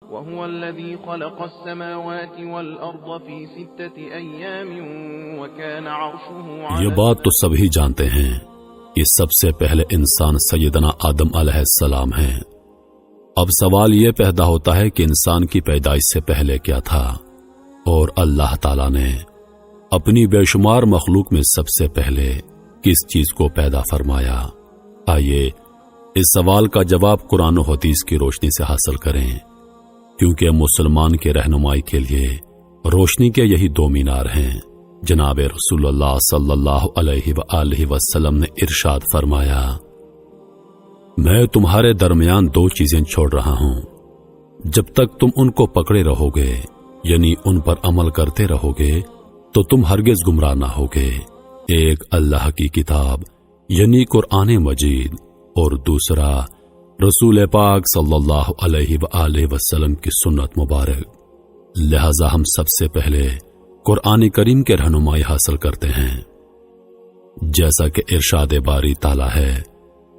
وهو الذي خلق السماوات والأرض في 6 أيام وكان عرشه على یہ بات تو سبھی جانتے ہیں کہ سب سے پہلے انسان سیدنا آدم علیہ السلام ہیں۔ اب سوال یہ پیدا ہوتا ہے کہ انسان کی پیدائش سے پہلے کیا تھا، اور اللہ تعالیٰ نے اپنی بے شمار مخلوق میں سب سے پہلے کس چیز کو پیدا فرمایا؟ آئیے اس سوال کا جواب قرآن و حدیث کی روشنی سے حاصل کریں، کیونکہ مسلمان کے رہنمائی کے لیے روشنی کے یہی 2 مینار ہیں۔ جناب رسول اللہ صلی اللہ علیہ وآلہ وسلم نے ارشاد فرمایا، میں تمہارے درمیان 2 چیزیں چھوڑ رہا ہوں، جب تک تم ان کو پکڑے رہو گے، یعنی ان پر عمل کرتے رہو گے، تو تم ہرگز گمراہ نہ ہوگے۔ ایک اللہ کی کتاب یعنی قرآن مجید، اور دوسرا رسول پاک صلی اللہ علیہ وآلہ وسلم کی سنت مبارک۔ لہذا ہم سب سے پہلے قرآن کریم کے رہنمائی حاصل کرتے ہیں، جیسا کہ ارشاد باری تعالیٰ ہے،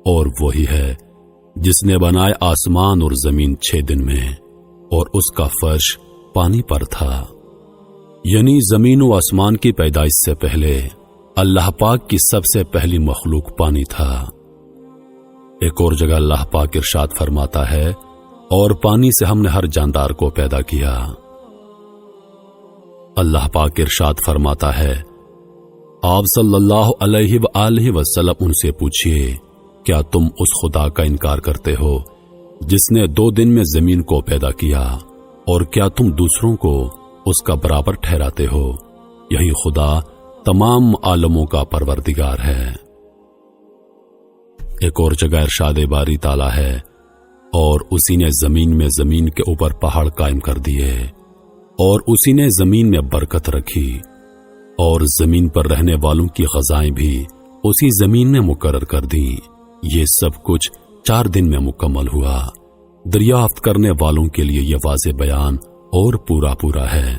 اور وہی ہے جس نے بنائے آسمان اور زمین 6 دن میں، اور اس کا فرش پانی پر تھا۔ یعنی زمین و آسمان کی پیدائش سے پہلے اللہ پاک کی سب سے پہلی مخلوق پانی تھا۔ ایک اور جگہ اللہ پاک ارشاد فرماتا ہے، اور پانی سے ہم نے ہر جاندار کو پیدا کیا۔ اللہ پاک ارشاد فرماتا ہے، آپ صلی اللہ علیہ وآلہ وسلم ان سے پوچھئے، کیا تم اس خدا کا انکار کرتے ہو جس نے 2 دن میں زمین کو پیدا کیا، اور کیا تم دوسروں کو اس کا برابر ٹھہراتے ہو؟ یہی خدا تمام عالموں کا پروردگار ہے۔ ایک اور جگہ ارشاد باری تعالیٰ ہے، اور اسی نے زمین میں زمین کے اوپر پہاڑ قائم کر دیے، اور اسی نے زمین میں برکت رکھی، اور زمین پر رہنے والوں کی غذائیں بھی اسی زمین نے مقرر کر دیں۔ یہ سب کچھ 4 دن میں مکمل ہوا۔ دریافت کرنے والوں کے لیے یہ واضح بیان اور پورا ہے۔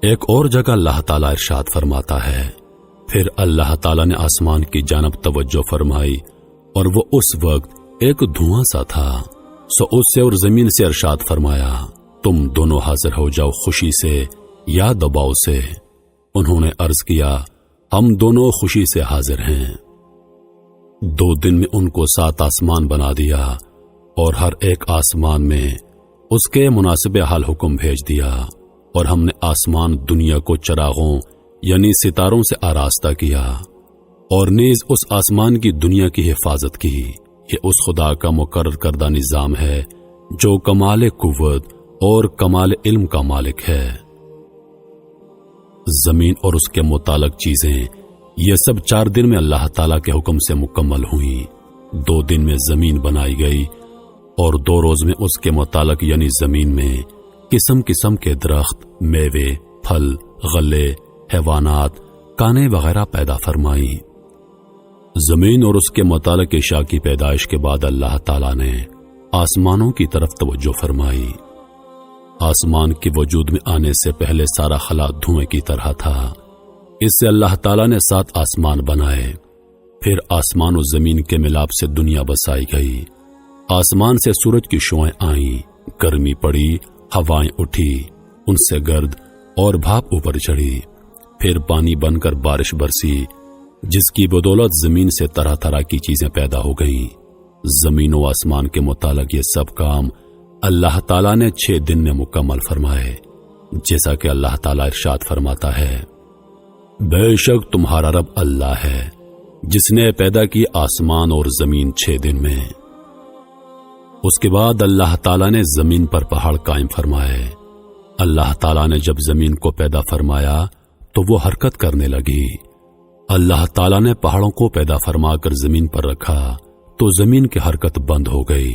ایک اور جگہ اللہ تعالیٰ ارشاد فرماتا ہے، پھر اللہ تعالیٰ نے آسمان کی جانب توجہ فرمائی، اور وہ اس وقت ایک دھواں سا تھا، سو اس سے اور زمین سے ارشاد فرمایا، تم دونوں حاضر ہو جاؤ خوشی سے یا دباؤ سے۔ انہوں نے عرض کیا، ہم دونوں خوشی سے حاضر ہیں۔ 2 دن میں ان کو 7 آسمان بنا دیا، اور ہر ایک آسمان میں اس کے مناسب حال حکم بھیج دیا، اور ہم نے آسمان دنیا کو چراغوں یعنی ستاروں سے آراستہ کیا، اور نیز اس آسمان کی دنیا کی حفاظت کی۔ یہ اس خدا کا مقرر کردہ نظام ہے جو کمال قوت اور کمال علم کا مالک ہے۔ زمین اور اس کے متعلق چیزیں یہ سب 4 دن میں اللہ تعالیٰ کے حکم سے مکمل ہوئیں۔ 2 دن میں زمین بنائی گئی، اور 2 روز میں اس کے متعلق یعنی زمین میں قسم قسم کے درخت، میوے، پھل، غلے، حیوانات، کانے وغیرہ پیدا فرمائیں۔ زمین اور اس کے متعلق اشیاء کی پیدائش کے بعد اللہ تعالیٰ نے آسمانوں کی طرف توجہ فرمائی۔ آسمان کے وجود میں آنے سے پہلے سارا خلا دھوئیں کی طرح تھا۔ اس سے اللہ تعالیٰ نے 7 آسمان بنائے، پھر آسمان و زمین کے ملاپ سے دنیا بسائی گئی۔ آسمان سے سورج کی شعائیں آئیں، گرمی پڑی، ہوائیں اٹھی، ان سے گرد اور بھاپ اوپر چڑھی، پھر پانی بن کر بارش برسی، جس کی بدولت زمین سے طرح طرح کی چیزیں پیدا ہو گئیں۔ زمین و آسمان کے متعلق یہ سب کام اللہ تعالیٰ نے 6 دن میں مکمل فرمائے، جیسا کہ اللہ تعالیٰ ارشاد فرماتا ہے، بے شک تمہارا رب اللہ ہے جس نے پیدا کی آسمان اور زمین 6 دن میں۔ اس کے بعد اللہ تعالیٰ نے زمین پر پہاڑ قائم فرمائے۔ اللہ تعالیٰ نے جب زمین کو پیدا فرمایا تو وہ حرکت کرنے لگی۔ اللہ تعالیٰ نے پہاڑوں کو پیدا فرما کر زمین پر رکھا تو زمین کی حرکت بند ہو گئی۔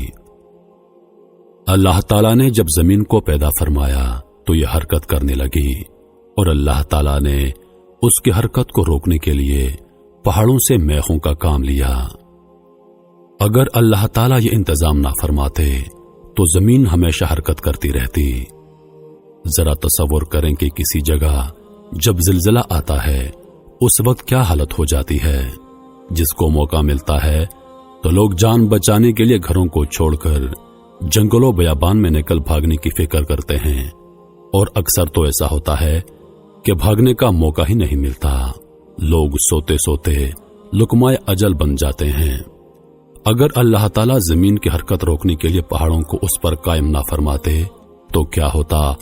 اللہ تعالیٰ نے جب زمین کو پیدا فرمایا تو یہ حرکت کرنے لگی، اور اللہ تعالیٰ نے اس کی حرکت کو روکنے کے لیے پہاڑوں سے میخوں کا کام لیا۔ اگر اللہ تعالیٰ یہ انتظام نہ فرماتے تو زمین ہمیشہ حرکت کرتی رہتی۔ ذرا تصور کریں کہ کسی جگہ جب زلزلہ آتا ہے اس وقت کیا حالت ہو جاتی ہے۔ جس کو موقع ملتا ہے تو لوگ جان بچانے کے لیے گھروں کو چھوڑ کر जंगलों बयाबान में निकल भागने की फिक्र करते हैं, और अक्सर तो ऐसा होता है कि भागने का मौका ही नहीं मिलता। लोग सोते सोते लुकमाए अजल बन जाते हैं। अगर अल्लाह ताला जमीन की हरकत रोकने के लिए पहाड़ों को उस पर कायम ना फरमाते तो क्या होता,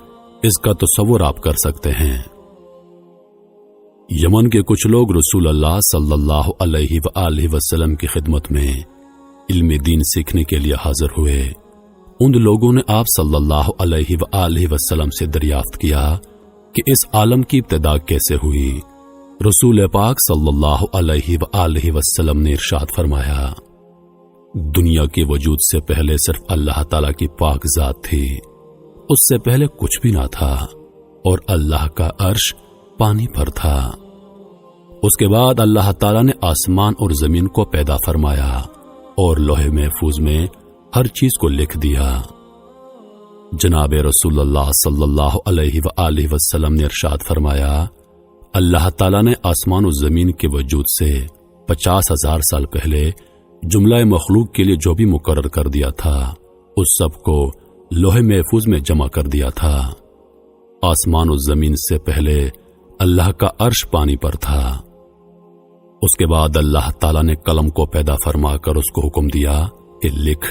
इसका तसव्वुर आप कर सकते हैं। यमन के कुछ लोग रसूल अल्लाह सल्लल्लाहु अलैहि वसल्लम की खिदमत में इल्म दीन सीखने के लिए हाजिर हुए। उन लोगों ने आप सल्लल्लाहु अलैहि वसल्लम से दरियाफ्त किया कि इस आलम की इब्तिदा कैसे हुई। रसूल पाक सल्लल्लाहु अलैहि वसल्लम ने इरशाद फरमाया, दुनिया के वजूद से पहले सिर्फ अल्लाह ताला की पाक जात थी, उससे पहले कुछ भी ना था, और अल्लाह का अर्श पानी पर था। उसके बाद अल्लाह ताला ने आसमान और जमीन को पैदा फरमाया और लोहे महफूज में हर चीज को लिख दिया। जनाब रसूलुल्लाह सल्लल्लाहु अलैहि वसल्लम ने इरशाद फरमाया, अल्लाह ताला ने आसमान और जमीन के वजूद से 50,000 साल पहले जुमला मखलूक के लिए जो भी मुकर्रर कर दिया था, उस सब को लोहे महफूज में जमा कर दिया था। आसमान और जमीन से पहले अल्लाह का अर्श पानी पर था। उसके बाद अल्लाह ताला ने कलम को पैदा फरमाकर उसको हुक्म दिया कि लिख।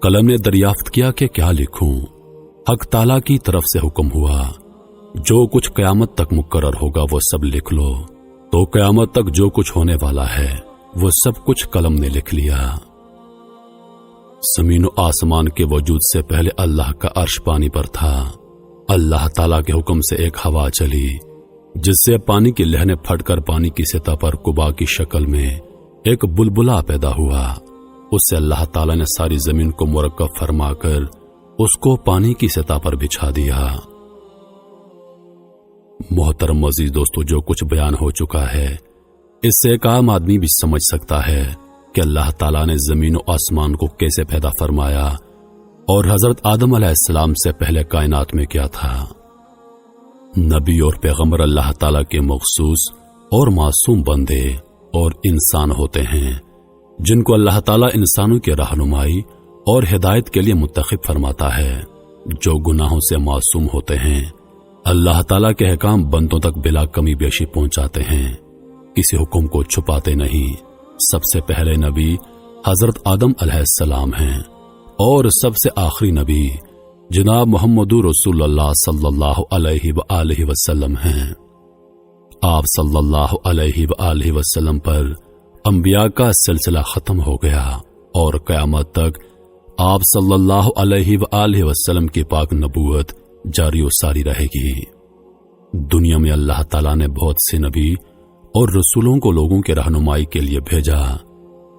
कलम ने दरियाफ्त किया कि क्या लिखूं। हक ताला की तरफ से हुक्म हुआ, जो कुछ कयामत तक मुकर्रर होगा वो सब लिख लो। तो कयामत तक जो कुछ होने वाला है वो सब कुछ कलम ने लिख लिया। जमीन और आसमान के वजूद से पहले अल्लाह का अर्श पानी पर था। अल्लाह ताला के हुक्म से एक हवा चली, जिससे पानी की लहरें फटकर पानी की सतह पर कुबा की शक्ल में एक बुलबुला पैदा हुआ। उससे अल्लाह ताला ने सारी जमीन को मुरक्कब फरमाकर उसको पानी की सतह पर बिछा दिया। मोहतरम अजीज दोस्तों, जो कुछ बयान हो चुका है इससे एक आम आदमी भी समझ सकता है कि अल्लाह ताला ने जमीन और आसमान को कैसे पैदा फरमाया और हजरत आदम अलैहिस्सलाम से पहले कायनात में क्या था। नबी और पैगंबर अल्लाह ताला के मखसूस और मासूम बंदे और इंसान होते हैं, जिनको अल्लाह ताला इंसानों की रहनुमाई और हिदायत के लिए मुंतखब फरमाता है। जो गुनाहों से मासूम होते हैं, अल्लाह ताला के अहकाम बंदों तक बिला कमी बेशी पहुंचाते हैं, किसी हुक्म को छुपाते नहीं। सबसे पहले नबी हजरत आदम अलैहिस्सलाम हैं और सबसे आखिरी नबी जनाब मोहम्मदुर रसूलुल्लाह सल्लल्लाहु अलैहि वसल्लम हैं। आप सल्लल्लाहु अलैहि वसल्लम पर अंबिया का सिलसिला खत्म हो गया और क़यामत तक आप सल्लल्लाहु अलैहि वसल्लम की पाक नबूवत जारी सारी रहेगी। दुनिया में अल्लाह ताला ने बहुत से नबी और रसूलों को लोगों के रहनुमाई के लिए भेजा,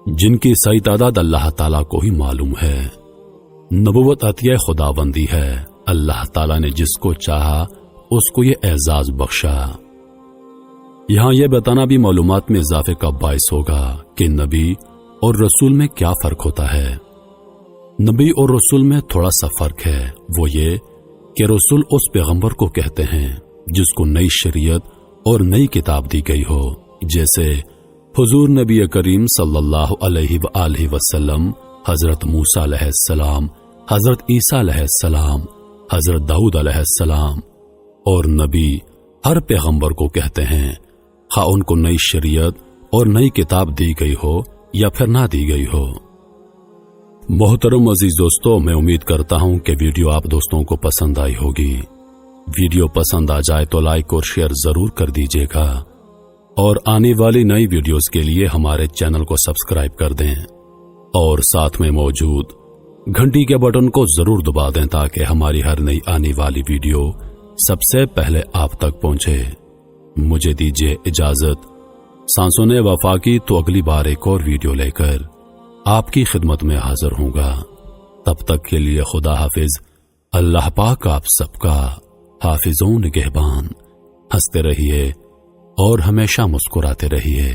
जिनकी सही तादाद अल्लाह ताला को ही मालूम है। नबूवत अतिया खुदाबंदी है। अल्लाह ताला ने जिसको चाहा उसको ये एजाज बख्शा। यहां यह बताना भी मालूमात में इजाफे का बायस होगा कि नबी और रसूल में क्या फर्क होता है। नबी और रसूल में थोड़ा सा फर्क है, वो ये कि रसूल उस पैगंबर को कहते हैं जिसको नई शरीयत और नई किताब दी गई हो, जैसे हुजूर नबी करीम सल्लल्लाहु अलैहि वसल्लम, हजरत मूसा अलैहिस्सलाम, हजरत ईसा अलैहिस्सलाम, हजरत दाऊद अलैहिस्सलाम। और नबी हर पैगंबर को कहते हैं, खा उनको नई शरीयत और नई किताब दी गई हो या फिर ना दी गई हो। मोहतरम अजीज दोस्तों, मैं उम्मीद करता हूं कि वीडियो आप दोस्तों को पसंद आई होगी। वीडियो पसंद आ जाए तो लाइक और शेयर जरूर कर दीजिएगा और आने वाली नई वीडियोस के लिए हमारे चैनल को सब्सक्राइब कर दें और साथ में मौजूद घंटी के बटन को जरूर दबा दें ताकि हमारी हर नई आने वाली वीडियो सबसे पहले आप तक पहुंचे। मुझे दीजिए इजाजत। सांसों ने वफा की तो अगली बार एक और वीडियो लेकर आपकी खिदमत में हाजिर होऊंगा। तब तक के लिए खुदा हाफिज। अल्लाह पाक आप सबका हाफिजों निगहबान। हंसते रहिए और हमेशा मुस्कुराते रहिए।